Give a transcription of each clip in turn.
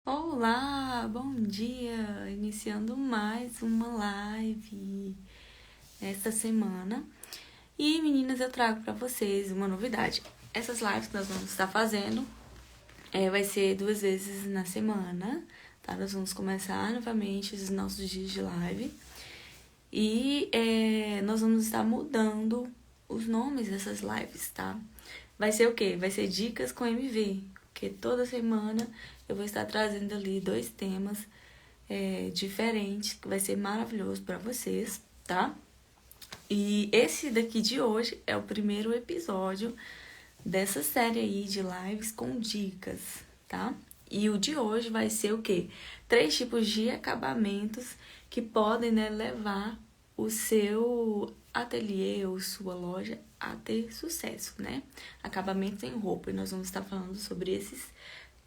Olá, bom dia! Iniciando mais uma live esta semana. E meninas, eu trago para vocês uma novidade. Essas lives que nós vamos estar fazendo vai ser 2 vezes na semana, tá? Nós vamos começar novamente os nossos dias de live. E nós vamos estar mudando os nomes dessas lives, tá? Vai ser o quê? Vai ser dicas com MV, porque toda semana eu vou estar trazendo ali 2 temas diferentes, que vai ser maravilhoso para vocês, tá? E esse daqui de hoje é o primeiro episódio dessa série aí de lives com dicas, tá? E o de hoje vai ser o quê? 3 tipos de acabamentos que podem, levar o seu ateliê ou sua loja a ter sucesso, né? Acabamentos em roupa. E nós vamos estar falando sobre esses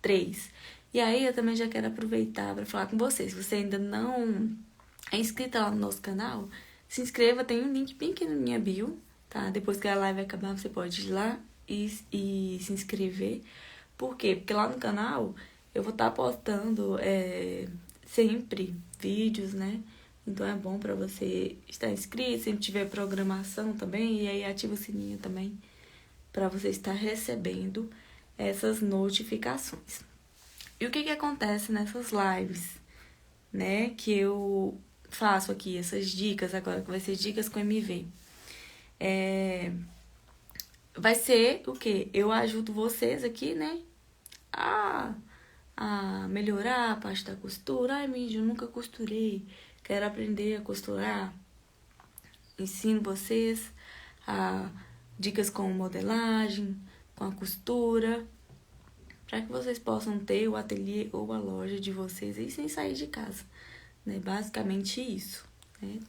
3. E aí eu também já quero aproveitar para falar com vocês. Se você ainda não é inscrita lá no nosso canal, se inscreva, tem um link bem aqui na minha bio, tá? Depois que a live acabar, você pode ir lá e se inscrever. Por quê? Porque lá no canal eu vou estar postando sempre vídeos, né? Então é bom para você estar inscrito, sempre tiver programação também, e aí ativa o sininho também para você estar recebendo essas notificações. E o que acontece nessas lives, né? Que eu faço aqui, essas dicas agora, que vai ser dicas com MV. Vai ser o quê? Eu ajudo vocês aqui, né? A melhorar a parte da costura. Ai, Mídia, eu nunca costurei. Quero aprender a costurar. Ensino vocês dicas com modelagem, com a costura, para que vocês possam ter o ateliê ou a loja de vocês aí sem sair de casa, né? Basicamente isso, né?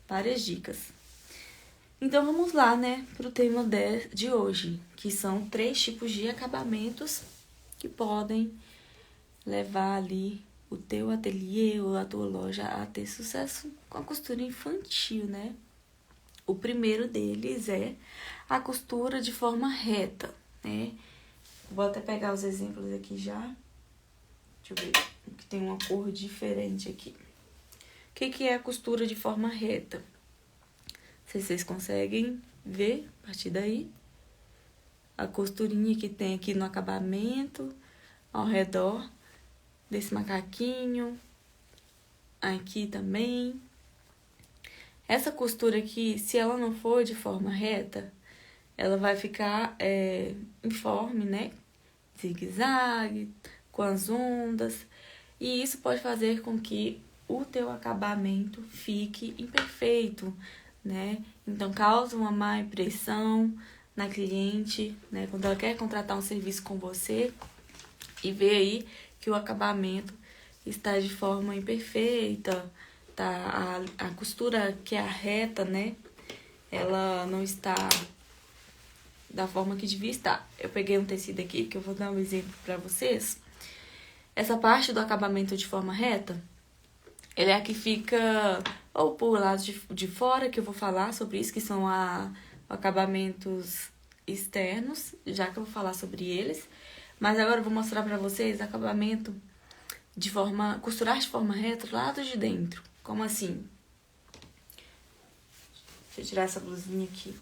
Várias dicas. Então vamos lá, né, para o tema de hoje, que são 3 tipos de acabamentos que podem levar ali o teu ateliê ou a tua loja a ter sucesso com a costura infantil, né? O primeiro deles é a costura de forma reta, né? Vou até pegar os exemplos aqui já. Deixa eu ver, que tem uma cor diferente aqui. O que é a costura de forma reta? Se vocês conseguem ver a partir daí. A costurinha que tem aqui no acabamento, ao redor desse macaquinho. Aqui também. Essa costura aqui, se ela não for de forma reta, ela vai ficar informe, né? Zigue-zague, com as ondas. E isso pode fazer com que o teu acabamento fique imperfeito, né? Então, causa uma má impressão na cliente, né? Quando ela quer contratar um serviço com você e vê aí que o acabamento está de forma imperfeita, tá? A costura que é a reta, né? Ela não está da forma que devia estar. Eu peguei um tecido aqui que eu vou dar um exemplo para vocês. Essa parte do acabamento de forma reta, ele é a que fica ou por lado de fora, que eu vou falar sobre isso, que são acabamentos externos, já que eu vou falar sobre eles. Mas agora eu vou mostrar para vocês acabamento costurar de forma reta do lado de dentro. Como assim? Deixa eu tirar essa blusinha aqui.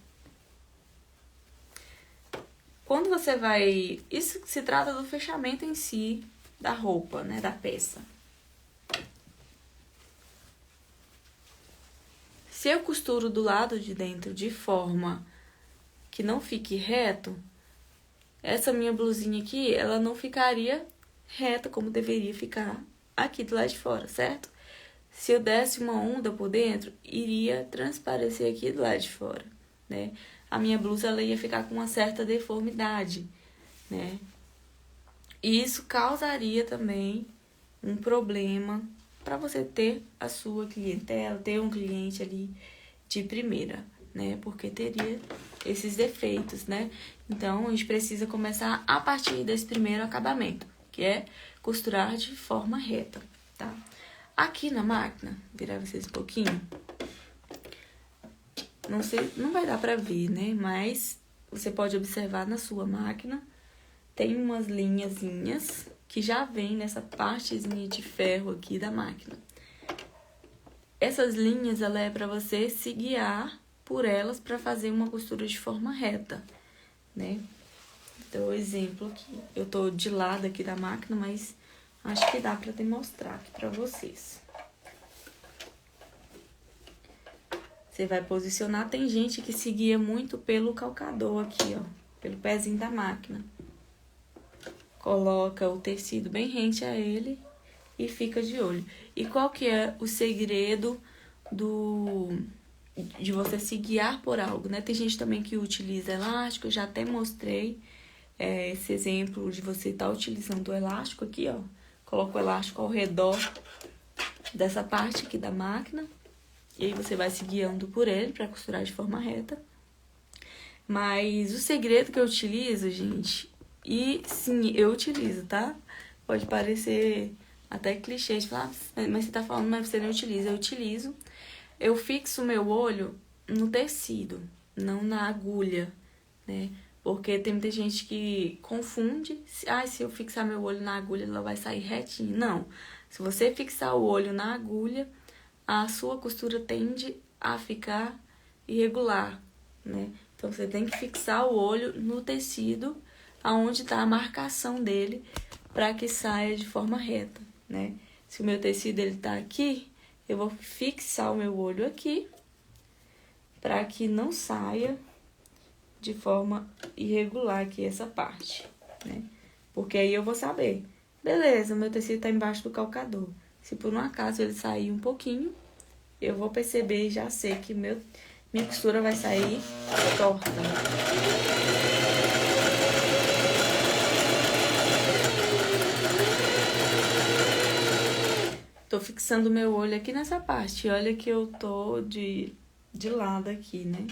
Quando você vai... Isso se trata do fechamento em si da roupa, né? Da peça. Se eu costuro do lado de dentro de forma que não fique reto, essa minha blusinha aqui, ela não ficaria reta como deveria ficar aqui do lado de fora, certo? Se eu desse uma onda por dentro, iria transparecer aqui do lado de fora, né? A minha blusa, ela ia ficar com uma certa deformidade, né? E isso causaria também um problema para você ter a sua clientela, ter um cliente ali de primeira, né? Porque teria esses defeitos, né? Então, a gente precisa começar a partir desse primeiro acabamento, que é costurar de forma reta, tá? Aqui na máquina, virar vocês um pouquinho, não sei, não vai dar pra ver, né? Mas você pode observar na sua máquina, tem umas linhazinhas que já vem nessa partezinha de ferro aqui da máquina. Essas linhas, ela é para você se guiar por elas para fazer uma costura de forma reta, né? Então, exemplo aqui, eu tô de lado aqui da máquina, mas acho que dá para demonstrar aqui para vocês. Você vai posicionar, tem gente que se guia muito pelo calcador aqui, ó, pelo pezinho da máquina. Coloca o tecido bem rente a ele e fica de olho. E qual que é o segredo de você se guiar por algo, né? Tem gente também que utiliza elástico, eu já até mostrei esse exemplo de você estar utilizando o elástico aqui, ó. Coloca o elástico ao redor dessa parte aqui da máquina. E aí você vai se guiando por ele para costurar de forma reta. Mas o segredo que eu utilizo, gente, e sim, eu utilizo, tá? Pode parecer até clichê de falar, mas você tá falando, mas você não utiliza. Eu utilizo. Eu fixo o meu olho no tecido, não na agulha, né? Porque tem muita gente que confunde. Se eu fixar meu olho na agulha, ela vai sair retinha. Não. Se você fixar o olho na agulha, a sua costura tende a ficar irregular, né? Então, você tem que fixar o olho no tecido, aonde está a marcação dele, para que saia de forma reta, né? Se o meu tecido ele tá aqui, eu vou fixar o meu olho aqui, para que não saia de forma irregular aqui essa parte, né? Porque aí eu vou saber, beleza, meu tecido tá embaixo do calcador. Se por um acaso ele sair um pouquinho, eu vou perceber e já sei que minha costura vai sair torta. Tô fixando meu olho aqui nessa parte. Olha que eu tô de lado aqui, né?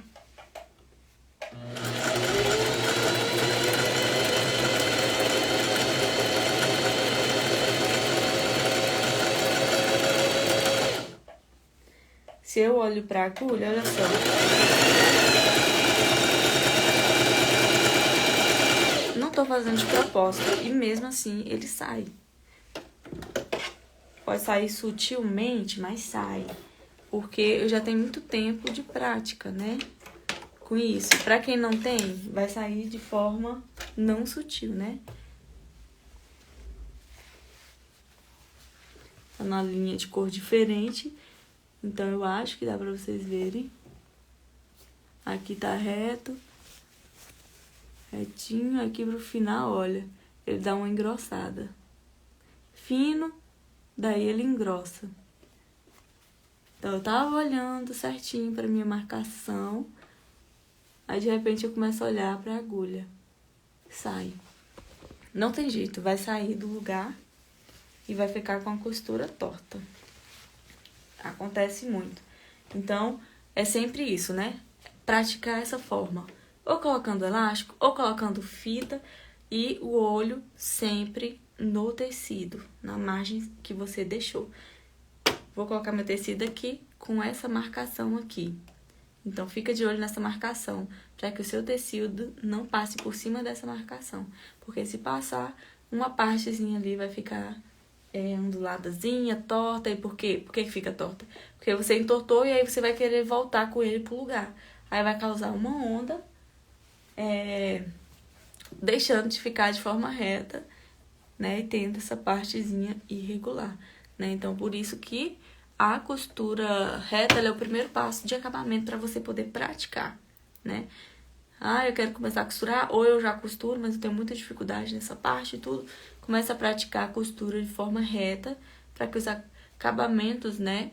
Se eu olho pra agulha, olha só. Não tô fazendo de propósito. E mesmo assim, ele sai. Pode sair sutilmente, mas sai. Porque eu já tenho muito tempo de prática, né? Com isso. Pra quem não tem, vai sair de forma não sutil, né? Tá na linha de cor diferente. Então, eu acho que dá pra vocês verem. Aqui tá reto. Retinho. Aqui pro final, olha. Ele dá uma engrossada. Fino. Daí ele engrossa. Então, eu tava olhando certinho pra minha marcação. Aí, de repente, eu começo a olhar pra agulha. Sai. Não tem jeito. Vai sair do lugar e vai ficar com a costura torta. Acontece muito. Então, é sempre isso, né? Praticar essa forma. Ou colocando elástico, ou colocando fita. E o olho sempre no tecido, na margem que você deixou. Vou colocar meu tecido aqui com essa marcação aqui. Então, fica de olho nessa marcação, para que o seu tecido não passe por cima dessa marcação. Porque se passar, uma partezinha ali vai ficar onduladazinha, torta. E por quê? Por que fica torta? Porque você entortou e aí você vai querer voltar com ele pro lugar. Aí vai causar uma onda, deixando de ficar de forma reta, né? E tendo essa partezinha irregular, né? Então, por isso que a costura reta, ela é o primeiro passo de acabamento para você poder praticar, né? Eu quero começar a costurar, ou eu já costuro, mas eu tenho muita dificuldade nessa parte e tudo. Começa a praticar a costura de forma reta, para que os acabamentos, né,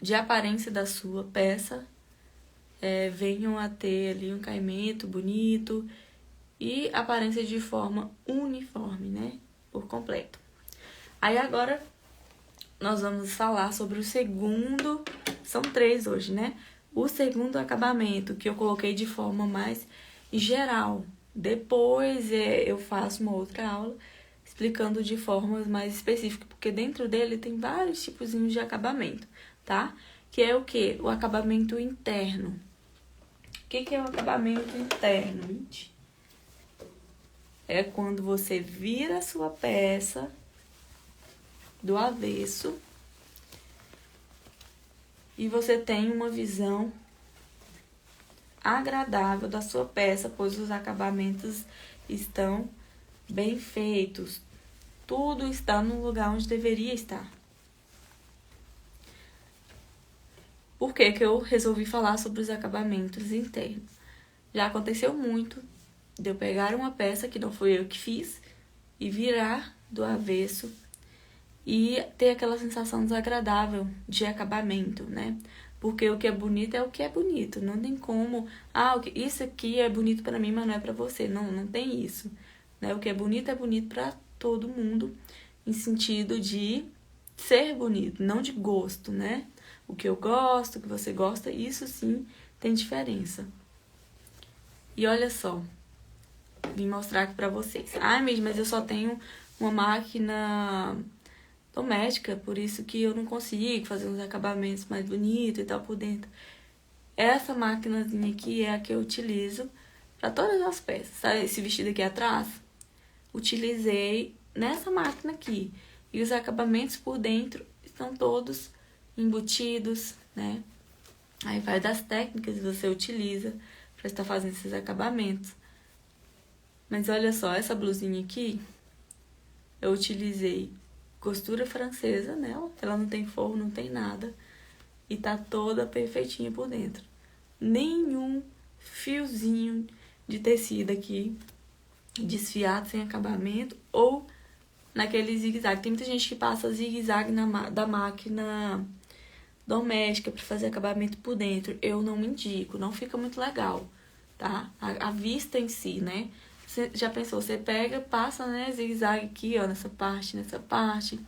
de aparência da sua peça venham a ter ali um caimento bonito e aparência de forma uniforme, né, por completo. Aí agora nós vamos falar sobre o segundo, são 3 hoje, né? O segundo acabamento, que eu coloquei de forma mais geral. Depois eu faço uma outra aula explicando de formas mais específicas, porque dentro dele tem vários tipos de acabamento, tá? Que é o quê? O acabamento interno. O que é o acabamento interno, gente? é quando você vira a sua peça do avesso e você tem uma visão agradável da sua peça, pois os acabamentos estão bem feitos. Tudo está no lugar onde deveria estar. Por que que eu resolvi falar sobre os acabamentos internos? Já aconteceu muito de eu pegar uma peça que não foi eu que fiz e virar do avesso e ter aquela sensação desagradável de acabamento, né? Porque o que é bonito é o que é bonito. Não tem como, isso aqui é bonito para mim, mas não é para você. Não, não tem isso, né? O que é bonito para todo mundo, em sentido de ser bonito, não de gosto, né? O que eu gosto, o que você gosta, isso sim tem diferença. E olha só, vim mostrar aqui pra vocês. Mas eu só tenho uma máquina doméstica, por isso que eu não consigo fazer uns acabamentos mais bonitos e tal por dentro. Essa maquinazinha aqui é a que eu utilizo para todas as peças. Sabe esse vestido aqui atrás? Utilizei nessa máquina aqui. E os acabamentos por dentro estão todos embutidos, né? Aí vai das técnicas que você utiliza para estar fazendo esses acabamentos. Mas olha só, essa blusinha aqui, eu utilizei costura francesa nela. Ela não tem forro, não tem nada. E tá toda perfeitinha por dentro. Nenhum fiozinho de tecido aqui desfiado, sem acabamento, ou naquele zigue-zague. Tem muita gente que passa zigue-zague da máquina doméstica para fazer acabamento por dentro. Eu não indico, não fica muito legal, tá? A vista em si, né? Você já pensou, você pega, passa, né, zigue-zague aqui, ó, nessa parte.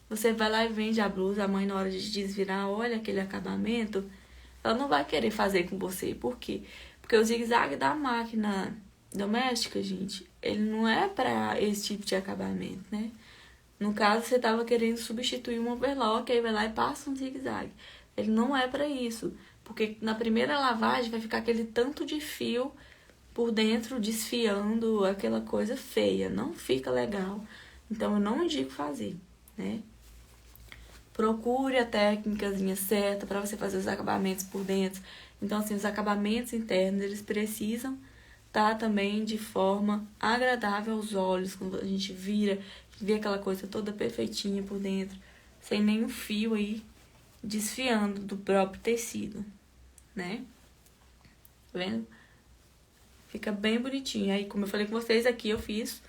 Você vai lá e vende a blusa, a mãe na hora de desvirar, olha aquele acabamento, ela não vai querer fazer com você. Por quê? Porque o zigue-zague da máquina doméstica, gente, ele não é pra esse tipo de acabamento, né? No caso, você tava querendo substituir um overlock, aí vai lá e passa um zigue-zague. Ele não é pra isso, porque na primeira lavagem vai ficar aquele tanto de fio por dentro desfiando, aquela coisa feia, não fica legal. Então eu não indico fazer, né? Procure a técnicazinha certa para você fazer os acabamentos por dentro. Então, assim, os acabamentos internos, eles precisam estar também de forma agradável aos olhos. Quando a gente vê aquela coisa toda perfeitinha por dentro, sem nenhum fio aí desfiando do próprio tecido, né? Tá vendo? Fica bem bonitinho. Aí, como eu falei com vocês, aqui eu fiz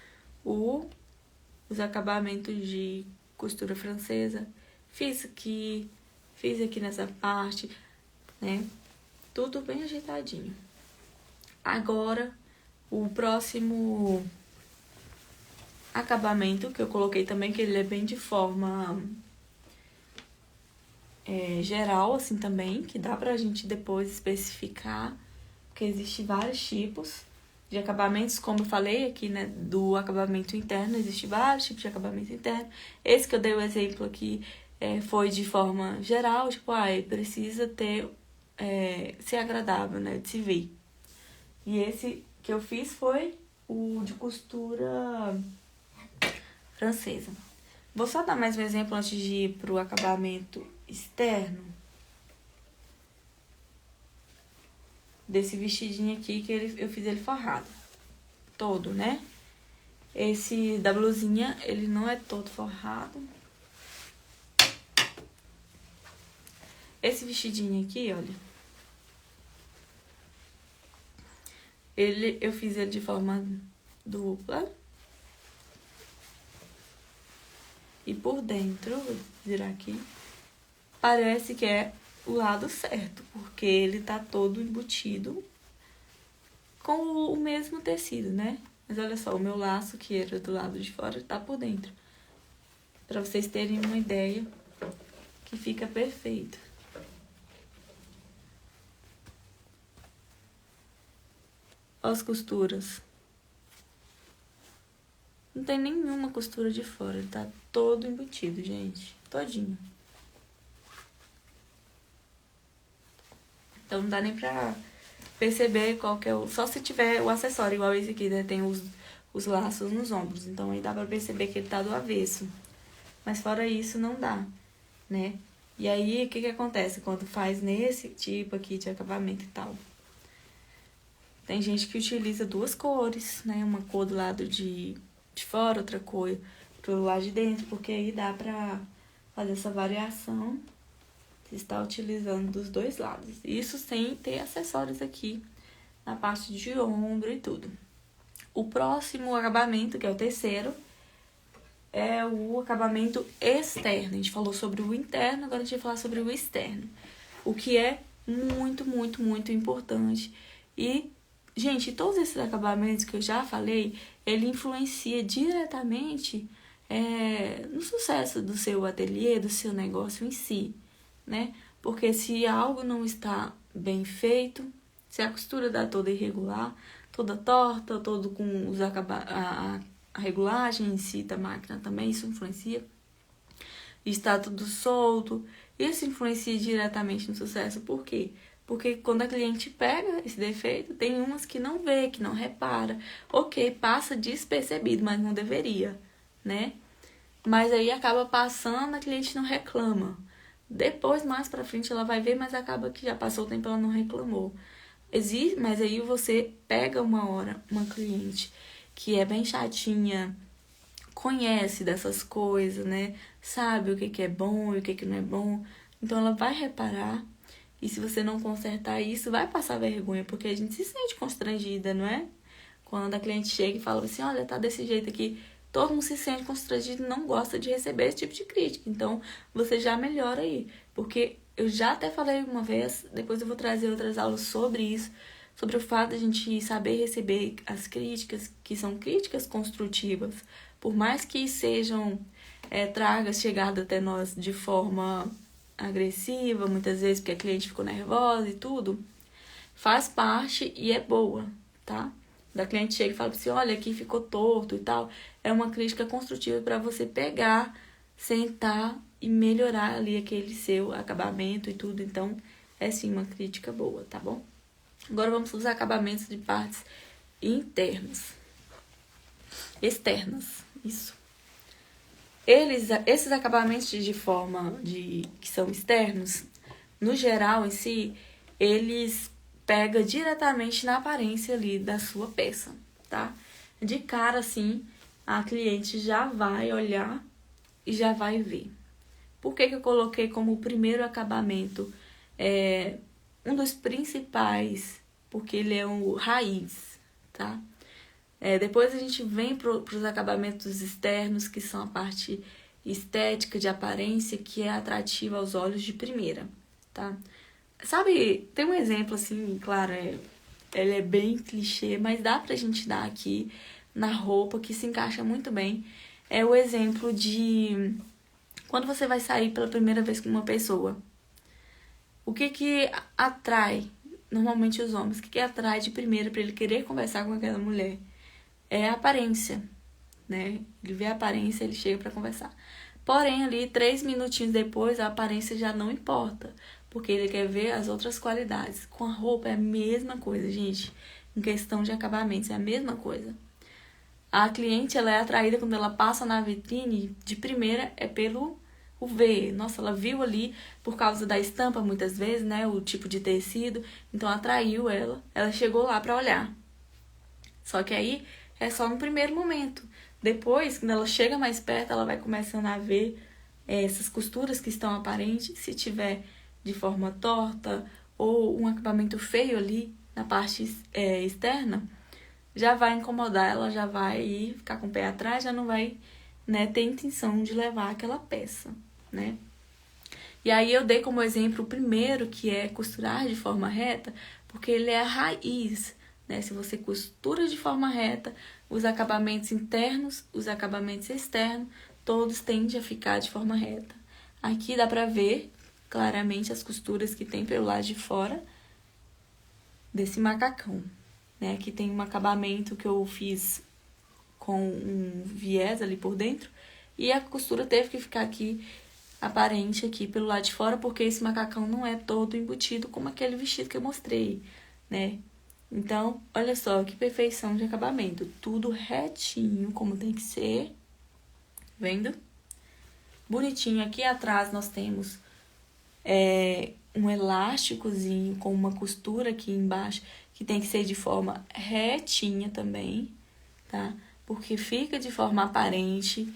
os acabamentos de costura francesa. Fiz aqui nessa parte, né? Tudo bem ajeitadinho. Agora, o próximo acabamento que eu coloquei também, que ele é bem de forma geral, assim, também, que dá pra gente depois especificar, porque existem vários tipos de acabamentos, como eu falei aqui, né, do acabamento interno, existe vários tipos de acabamento interno. Esse que eu dei o exemplo aqui foi de forma geral, tipo, precisa ser agradável, né, de se ver. E esse que eu fiz foi o de costura francesa. Vou só dar mais um exemplo antes de ir pro acabamento externo. Desse vestidinho aqui que eu fiz ele forrado. Todo, né? Esse da blusinha, ele não é todo forrado. Esse vestidinho aqui, olha. Eu fiz ele de forma dupla. E por dentro, vou virar aqui, parece que é o lado certo, porque ele tá todo embutido com o mesmo tecido, né? Mas olha só, o meu laço, que era do lado de fora, tá por dentro. Pra vocês terem uma ideia que fica perfeito. Olha as costuras. Não tem nenhuma costura de fora, ele tá todo embutido, gente. Todinho. Então não dá nem pra perceber qual que é o... Só se tiver o acessório, igual esse aqui, né? Tem os laços nos ombros. Então, aí dá pra perceber que ele tá do avesso. Mas fora isso, não dá, né? E aí, o que acontece quando faz nesse tipo aqui de acabamento e tal? Tem gente que utiliza duas cores, né? Uma cor do lado de fora, outra cor pro lado de dentro, porque aí dá pra fazer essa variação. Você está utilizando dos dois lados. Isso sem ter acessórios aqui na parte de ombro e tudo. O próximo acabamento, que é o terceiro, é o acabamento externo. A gente falou sobre o interno, agora a gente vai falar sobre o externo. O que é muito, muito, muito importante. E, gente, todos esses acabamentos que eu já falei, ele influencia diretamente no sucesso do seu ateliê, do seu negócio em si, né? Porque se algo não está bem feito, se a costura dá toda irregular, toda torta, todo com os a regulagem em si da máquina também, isso influencia. Está tudo solto, isso influencia diretamente no sucesso. Por quê? Porque quando a cliente pega esse defeito, tem umas que não vê, que não repara. Ok, passa despercebido, mas não deveria, né? Mas aí acaba passando, a cliente não reclama. Depois, mais pra frente, ela vai ver, mas acaba que já passou o tempo e ela não reclamou. Mas aí você pega uma hora uma cliente que é bem chatinha, conhece dessas coisas, né? Sabe o que é bom e o que não é bom. Então ela vai reparar. E se você não consertar isso, vai passar vergonha, porque a gente se sente constrangida, não é? Quando a cliente chega e fala assim, olha, tá desse jeito aqui, todo mundo se sente constrangido e não gosta de receber esse tipo de crítica. Então, você já melhora aí. Porque eu já até falei uma vez, depois eu vou trazer outras aulas sobre isso, sobre o fato de a gente saber receber as críticas, que são críticas construtivas. Por mais que sejam tragas chegadas até nós de forma agressiva, muitas vezes porque a cliente ficou nervosa e tudo, faz parte e é boa, tá? Da cliente chega e fala assim, olha, aqui ficou torto e tal. É uma crítica construtiva para você pegar, sentar e melhorar ali aquele seu acabamento e tudo. Então, é sim uma crítica boa, tá bom? Agora vamos para os acabamentos de partes internas. Externas, isso. Esses acabamentos que são externos, no geral em si, eles pegam diretamente na aparência ali da sua peça, tá? De cara, assim, a cliente já vai olhar e já vai ver. Por que eu coloquei como primeiro acabamento? Um dos principais, porque ele é o raiz, tá? Depois a gente vem para os acabamentos externos, que são a parte estética, de aparência, que é atrativa aos olhos de primeira, tá? Sabe, tem um exemplo assim, claro, ele é bem clichê, mas dá pra gente dar aqui na roupa, que se encaixa muito bem. É o exemplo de quando você vai sair pela primeira vez com uma pessoa. O que atrai normalmente os homens? O que atrai de primeira para ele querer conversar com aquela mulher? É a aparência, né? Ele vê a aparência, ele chega para conversar. Porém, ali, 3 minutinhos depois, a aparência já não importa, porque ele quer ver as outras qualidades. Com a roupa é a mesma coisa, gente. Em questão de acabamentos, é a mesma coisa. A cliente, ela é atraída quando ela passa na vitrine, de primeira, é pelo o ver. Nossa, ela viu ali, por causa da estampa, muitas vezes, né? O tipo de tecido, então atraiu ela. Ela chegou lá para olhar. Só que aí é só no primeiro momento. Depois, quando ela chega mais perto, ela vai começando a ver essas costuras que estão aparentes. Se tiver de forma torta ou um acabamento feio ali na parte externa, já vai incomodar, ela já vai ficar com o pé atrás, já não vai, né, ter intenção de levar aquela peça, né? E aí eu dei como exemplo o primeiro, que é costurar de forma reta, porque ele é a raiz, né? Se você costura de forma reta, os acabamentos internos, os acabamentos externos, todos tendem a ficar de forma reta. Aqui dá pra ver claramente as costuras que tem pelo lado de fora desse macacão, né? Aqui tem um acabamento que eu fiz com um viés ali por dentro, e a costura teve que ficar aqui, aparente aqui pelo lado de fora, porque esse macacão não é todo embutido como aquele vestido que eu mostrei, né? Então, olha só que perfeição de acabamento. Tudo retinho, como tem que ser. Vendo? Bonitinho. Aqui atrás nós temos um elásticozinho com uma costura aqui embaixo, que tem que ser de forma retinha também, tá? Porque fica de forma aparente.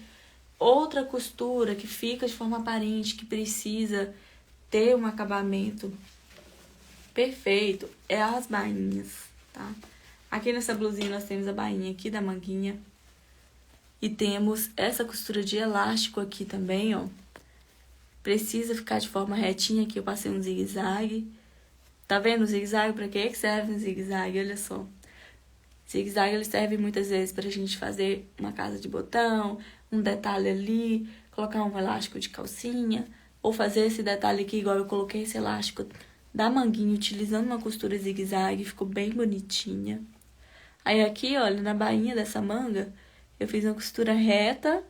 Outra costura que fica de forma aparente, que precisa ter um acabamento perfeito, é as bainhas, tá? Aqui nessa blusinha nós temos a bainha aqui da manguinha. E temos essa costura de elástico aqui também, ó. Precisa ficar de forma retinha, aqui eu passei um zigue-zague. Tá vendo o zigue-zague? Pra que serve um zigue-zague? Olha só. Zigue-zague, ele serve muitas vezes pra gente fazer uma casa de botão, um detalhe ali, colocar um elástico de calcinha, ou fazer esse detalhe aqui, igual eu coloquei esse elástico da manguinha, utilizando uma costura zigue-zague, ficou bem bonitinha. Aí aqui, olha, na bainha dessa manga, eu fiz uma costura reta,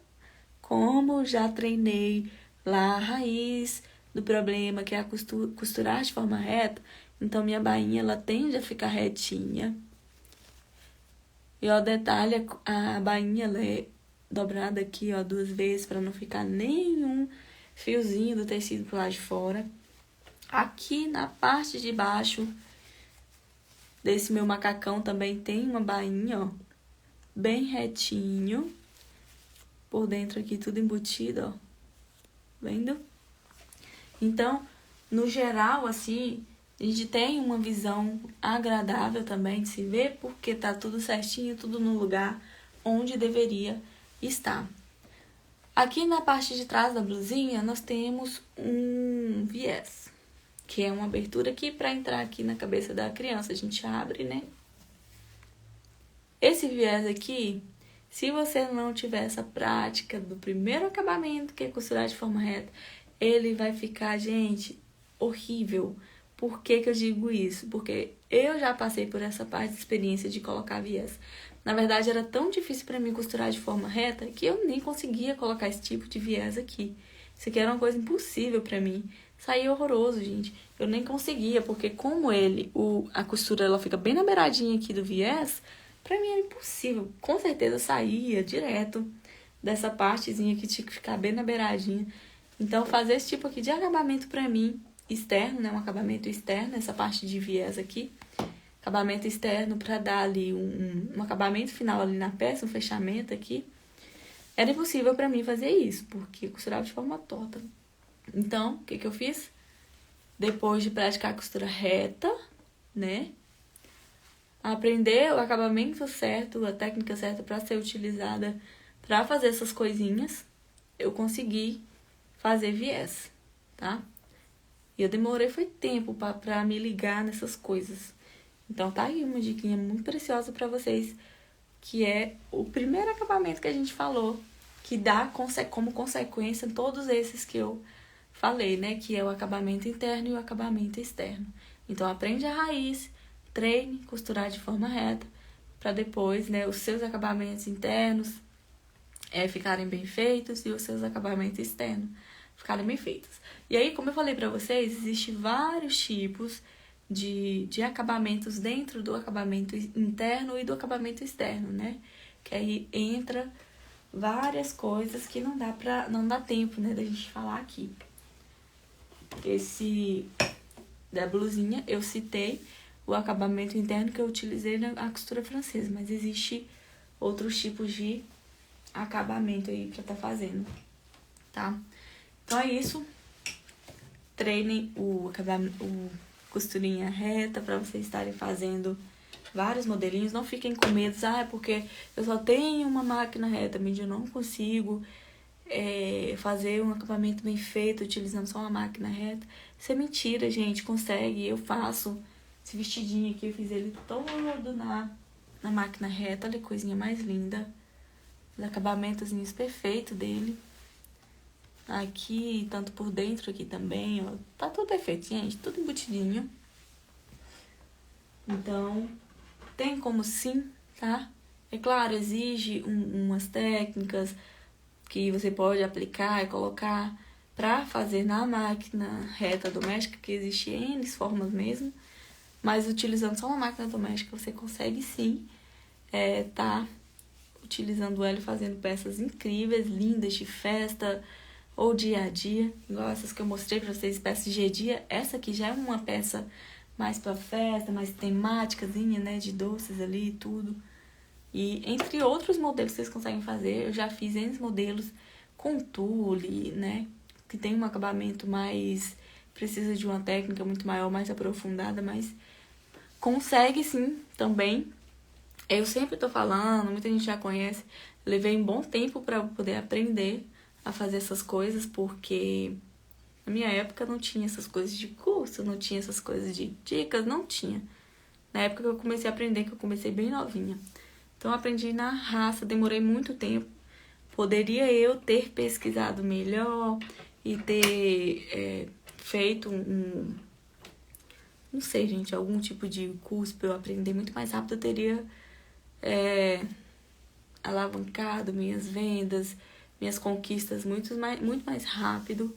como já treinei lá a raiz do problema, que é a costurar de forma reta. Então, minha bainha, ela tende a ficar retinha. E, ó, detalhe, a bainha, ela é dobrada aqui, ó, 2 vezes, para não ficar nenhum fiozinho do tecido pro lado de fora. Aqui, na parte de baixo desse meu macacão, também tem uma bainha, ó, bem retinho. Por dentro aqui, tudo embutido, ó. Vendo? Então, no geral, assim, a gente tem uma visão agradável também de se ver, porque tá tudo certinho, tudo no lugar onde deveria estar. Aqui na parte de trás da blusinha, nós temos um viés, que é uma abertura aqui para entrar aqui na cabeça da criança. A gente abre, né? Esse viés aqui, se você não tiver essa prática do primeiro acabamento, que é costurar de forma reta, ele vai ficar, gente, horrível. Por que que eu digo isso? Porque eu já passei por essa parte de experiência de colocar viés. Na verdade, era tão difícil para mim costurar de forma reta que eu nem conseguia colocar esse tipo de viés aqui. Isso aqui era uma coisa impossível para mim. Saía horroroso, gente. Eu nem conseguia, porque como a costura ela fica bem na beiradinha aqui do viés, pra mim era impossível. Com certeza saía direto dessa partezinha que tinha que ficar bem na beiradinha. Então, fazer esse tipo aqui de acabamento pra mim, externo, né? Um acabamento externo, essa parte de viés aqui. Acabamento externo pra dar ali um acabamento final ali na peça, um fechamento aqui. Era impossível pra mim fazer isso, porque eu costurava de forma torta. Então, o que que eu fiz? Depois de praticar a costura reta, né? Aprender o acabamento certo, a técnica certa para ser utilizada para fazer essas coisinhas, eu consegui fazer viés, tá? E eu demorei foi tempo para me ligar nessas coisas. Então tá aí uma diquinha muito preciosa para vocês, que é o primeiro acabamento que a gente falou, que dá como consequência todos esses que eu falei, né? Que é o acabamento interno e o acabamento externo. Então aprende a raiz, treine, costurar de forma reta, para depois, né, os seus acabamentos internos ficarem bem feitos e os seus acabamentos externos ficarem bem feitos. E aí, como eu falei para vocês, existem vários tipos de acabamentos dentro do acabamento interno e do acabamento externo, né? Que aí entra várias coisas que não dá tempo, né, da gente falar aqui. Esse da blusinha eu citei o acabamento interno que eu utilizei na costura francesa, mas existe outros tipos de acabamento aí pra tá fazendo, tá? Então é isso. Treinem o costurinha reta pra vocês estarem fazendo vários modelinhos. Não fiquem com medo, é porque eu só tenho uma máquina reta, mas eu não consigo fazer um acabamento bem feito utilizando só uma máquina reta. Isso é mentira, gente. Consegue, eu faço. Esse vestidinho aqui, eu fiz ele todo na máquina reta. Olha que coisinha mais linda. Os acabamentozinhos perfeitos dele. Aqui, tanto por dentro aqui também, ó. Tá tudo perfeito, gente. Tudo embutidinho. Então, tem como sim, tá? É claro, exige umas técnicas que você pode aplicar e colocar pra fazer na máquina reta doméstica, que existe N formas mesmo. mas utilizando só uma máquina doméstica, você consegue sim tá utilizando ela e fazendo peças incríveis, lindas, de festa ou dia a dia, igual essas que eu mostrei pra vocês, peças de dia a dia. Essa aqui já é uma peça mais pra festa, mais temáticazinha, né, de doces ali e tudo. E entre outros modelos que vocês conseguem fazer, eu já fiz N modelos com tule, né, que tem um acabamento mais, precisa de uma técnica muito maior, mais aprofundada, mas consegue sim também. Eu sempre tô falando, muita gente já conhece, levei um bom tempo pra poder aprender a fazer essas coisas, porque na minha época não tinha essas coisas de curso, não tinha essas coisas de dicas, não tinha. Na época que eu comecei a aprender, que eu comecei bem novinha. Então eu aprendi na raça, demorei muito tempo. Poderia eu ter pesquisado melhor e ter feito não sei, gente, algum tipo de curso pra eu aprender muito mais rápido. Eu teria alavancado minhas vendas, minhas conquistas muito mais rápido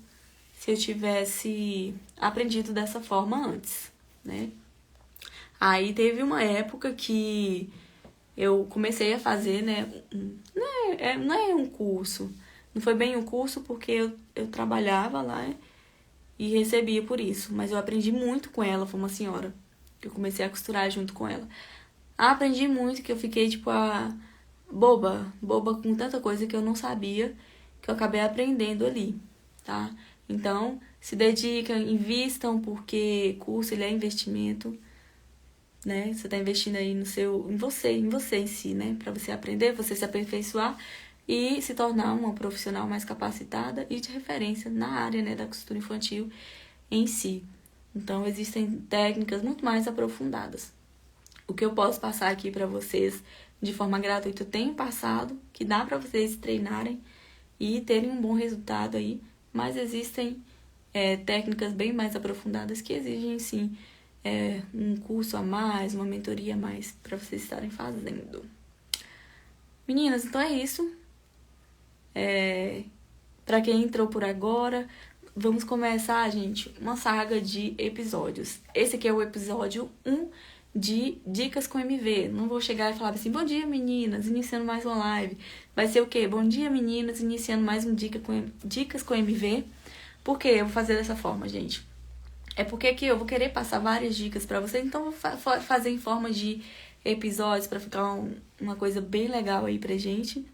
se eu tivesse aprendido dessa forma antes, né? Aí teve uma época que eu comecei a fazer, né? Não é um curso. Não foi bem um curso porque eu trabalhava lá e recebia por isso. Mas eu aprendi muito com ela, foi uma senhora. Eu comecei a costurar junto com ela. Aprendi muito que eu fiquei, tipo, boba com tanta coisa que eu não sabia, que eu acabei aprendendo ali, tá? Então, se dediquem, invistam, porque curso, ele é investimento, né? Você tá investindo aí em você em si, né? Pra você aprender, você se aperfeiçoar e se tornar uma profissional mais capacitada e de referência na área, né, da costura infantil em si. Então, existem técnicas muito mais aprofundadas. O que eu posso passar aqui pra vocês de forma gratuita, eu tenho passado, que dá pra vocês treinarem e terem um bom resultado aí, mas existem técnicas bem mais aprofundadas que exigem, sim, um curso a mais, uma mentoria a mais pra vocês estarem fazendo. Meninas, então é isso. Pra quem entrou por agora, vamos começar, gente, uma saga de episódios. Esse aqui é o episódio 1 de Dicas com MV. Não vou chegar e falar assim, bom dia, meninas, iniciando mais uma live. Vai ser o quê? Bom dia, meninas, iniciando mais um Dicas com MV. Por que eu vou fazer dessa forma, gente? É porque aqui eu vou querer passar várias dicas pra vocês, então eu vou fazer em forma de episódios pra ficar uma coisa bem legal aí pra gente,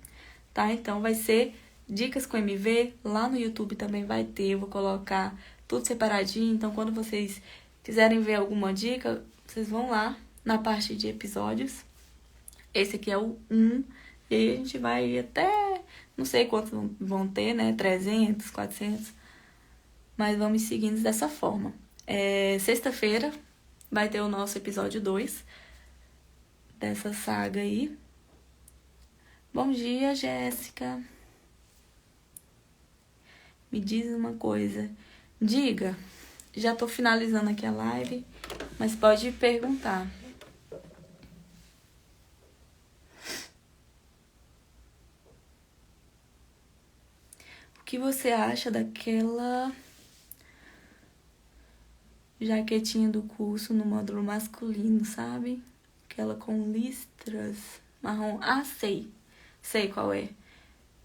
tá? Então vai ser Dicas com MV, lá no YouTube também vai ter, eu vou colocar tudo separadinho, então quando vocês quiserem ver alguma dica, vocês vão lá na parte de episódios. Esse aqui é o 1, e aí a gente vai até, não sei quantos vão ter, né, 300, 400, mas vamos seguindo dessa forma. Sexta-feira vai ter o nosso episódio 2 dessa saga aí. Bom dia, Jéssica. Me diz uma coisa. Diga, já tô finalizando aqui a live, mas pode perguntar. O que você acha daquela jaquetinha do curso no módulo masculino, sabe? Aquela com listras marrom. Ah, sei. Sei qual é.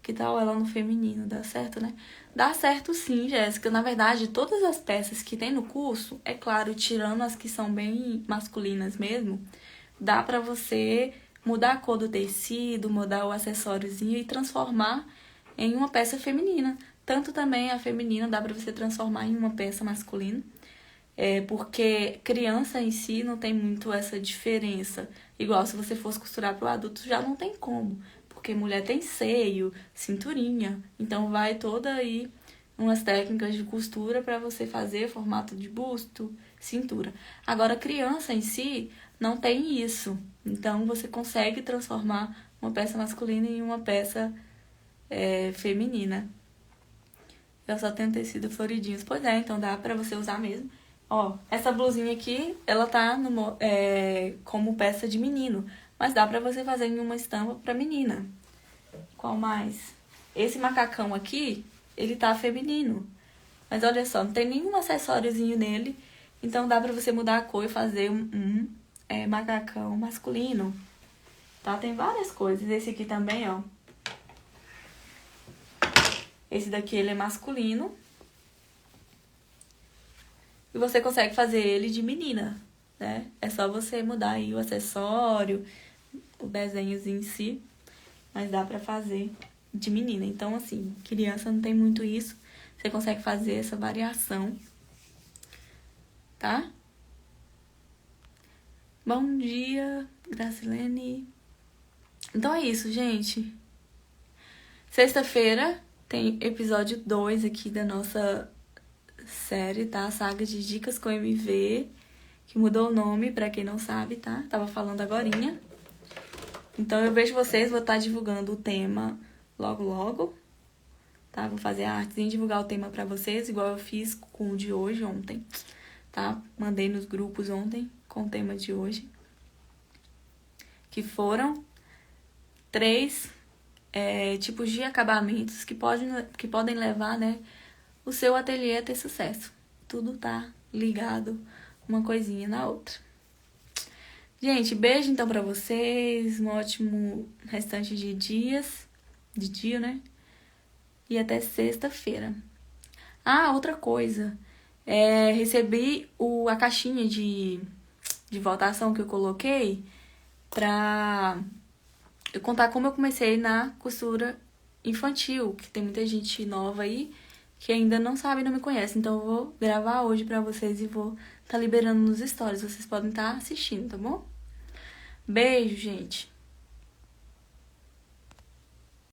Que tal ela no feminino? Dá certo, né? Dá certo sim, Jéssica. Na verdade, todas as peças que tem no curso, é claro, tirando as que são bem masculinas mesmo, dá pra você mudar a cor do tecido, mudar o acessóriozinho e transformar em uma peça feminina. Tanto também a feminina dá pra você transformar em uma peça masculina. Porque criança em si não tem muito essa diferença. Igual se você fosse costurar pro adulto, já não tem como. Porque mulher tem seio, cinturinha. Então vai toda aí umas técnicas de costura para você fazer formato de busto, cintura. Agora, criança em si não tem isso. Então você consegue transformar uma peça masculina em uma peça feminina. Eu só tenho tecido floridinhos. Pois é, então dá pra você usar mesmo. Ó, essa blusinha aqui, ela tá como peça de menino. Mas dá pra você fazer em uma estampa pra menina. Qual mais? Esse macacão aqui, ele tá feminino. Mas olha só, não tem nenhum acessóriozinho nele Então dá pra você mudar a cor e fazer um macacão masculino. Tá? Tem várias coisas. Esse aqui também, ó. Esse daqui, ele é masculino. E você consegue fazer ele de menina, né? É só você mudar aí o acessório, o desenhozinho em si. Mas dá pra fazer de menina. Então, assim, criança não tem muito isso. Você consegue fazer essa variação. Tá? Bom dia, Gracilene. Então é isso, gente. Sexta-feira tem episódio 2 aqui da nossa série, tá? Saga de Dicas com MV, que mudou o nome, pra quem não sabe, tá? Tava falando agorinha. Então eu vejo vocês, vou estar divulgando o tema logo logo, tá? Vou fazer a artezinha e divulgar o tema pra vocês, igual eu fiz com o de hoje, ontem, tá? Mandei nos grupos ontem com o tema de hoje, que foram 3 tipos de acabamentos que podem levar, né, o seu ateliê a ter sucesso. Tudo tá ligado uma coisinha na outra. Gente, beijo então pra vocês, um ótimo restante de dia, né? E até sexta-feira. Ah, outra coisa. Recebi a caixinha de votação que eu coloquei pra eu contar como eu comecei na costura infantil, que tem muita gente nova aí que ainda não sabe e não me conhece. Então eu vou gravar hoje pra vocês e vou tá liberando nos stories. Vocês podem estar assistindo, tá bom? Beijo, gente!